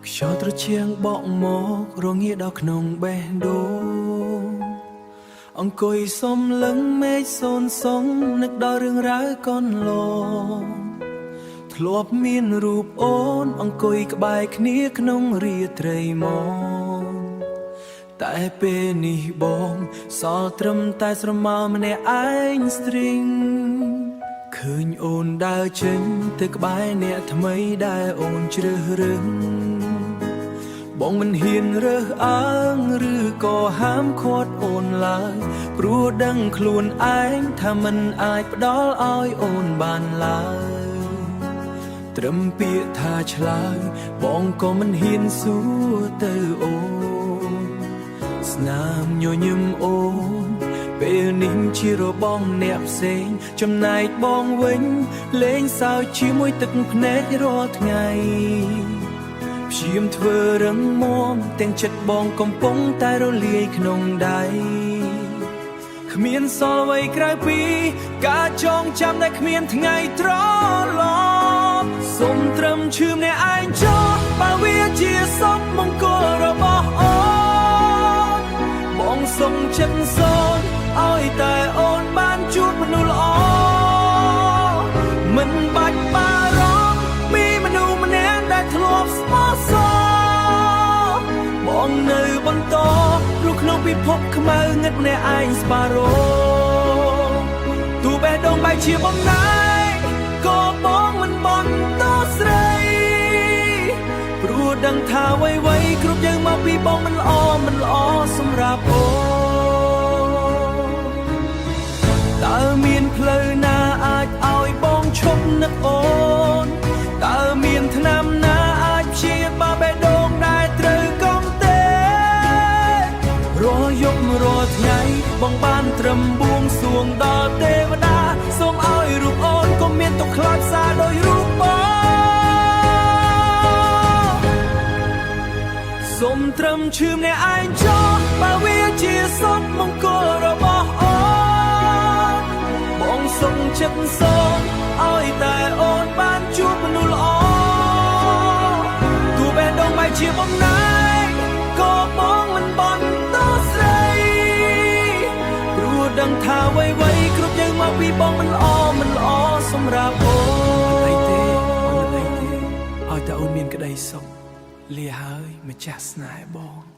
ខ្យល់ត្រជាងបក់មករងាដល់ក្នុងបេះដូងអង្គុយសំលឹងមេឃសូនសងនឹកដល់រឿងរ៉ាវកន្លងធ្លាប់មានរូបអូនអង្គុយក្បែរគ្នាក្នុងរាត្រីម៉ងតែពេលនេះបងសល់ត្រឹមតែស្រមោលម្នាក់ឯងស្ទ្រីងឃើញអូនដើរចេញទៅក្បែរអ្នកថ្មីដែលអូនជ្រើសរើសបងមិនហ៊ានរើសអើងឬក៏ហាមឃាត់អូនឡើយព្រោះដឹងខ្លួនឯងថាមិនអាចផ្ដល់ឲ្យអូនបានឡើយត្រឹមពាក្យថាឆ្លើយបងក៏មិនហ៊ានសួរទៅអូនស្នាមញញឹមអូនពេលនេះជារបស់អ្នកផ្សេងចំណែកបងវិញលេងសើចជាមួយទឹកភ្នែករាល់ថ្ងៃព្យាយាមធ្វើរឹងមាំទាំងចិត្តបងកំពុងតែរលាយក្នុងដៃគ្មានសល់អ្វីក្រៅពីការចងចាំដែលគ្មានថ្ងៃត្រឡប់សូមត្រឹមឈឺម្នាក់ឯងចោលបើវាជាសពមង្គលរបស់អូនបងសូមចិត្តសូនឲ្យតែអូនបានជួបមនុស្សល្អមិនបាច់បារម្ភពីមនុស្សម្នាក់ដែលធ្លាប់ស្មោះសរបងនៅបន្តព្រោះក្នុងពិភពខ្មៅងឹតម្នាក់ឯងស្ប៉ារ៉ូទូបេះដូងបែកជាបំណែកក៏បងមិនបន្តស្រីព្រោះដឹងថាអ្វីៗគ្រប់យ៉ាងមកពីបងមិនល្អសម្រាប់អូនតើមានផ្លូវណាអាចឲ្យបងឈប់នឹកអូនតើមានថ្នាំណាអាចព្យាបាលបេះដូងដែលត្រូវកុំទេរាល់យប់រាល់ថ្ងៃបងបានត្រឹមបួងសួងដល់ទេវតាសូមឲ្យរូបអូនកុំមានទុក្ខខ្លាចសារដោយរូបបងសូមត្រឹមឈឺម្នាក់ឯងចោលបើវាជាសពមង្គលរបស់អូនបងសូមចិត្តសូមឲ្យតែអូនបានជួបមនុស្សល្អទូបេះដូងបែកជាបំណែកក៏បងមិនបន្តស្រីព្រោះដឹងថាអ្វីៗគ្រប់យ៉ាងមកពីបងមិនល្អសម្រាប់អូនអីទេអូនអីទេឲ្យតែអូនមានក្តីសុខលាហើយម្ចាស់ស្នេហ៍បង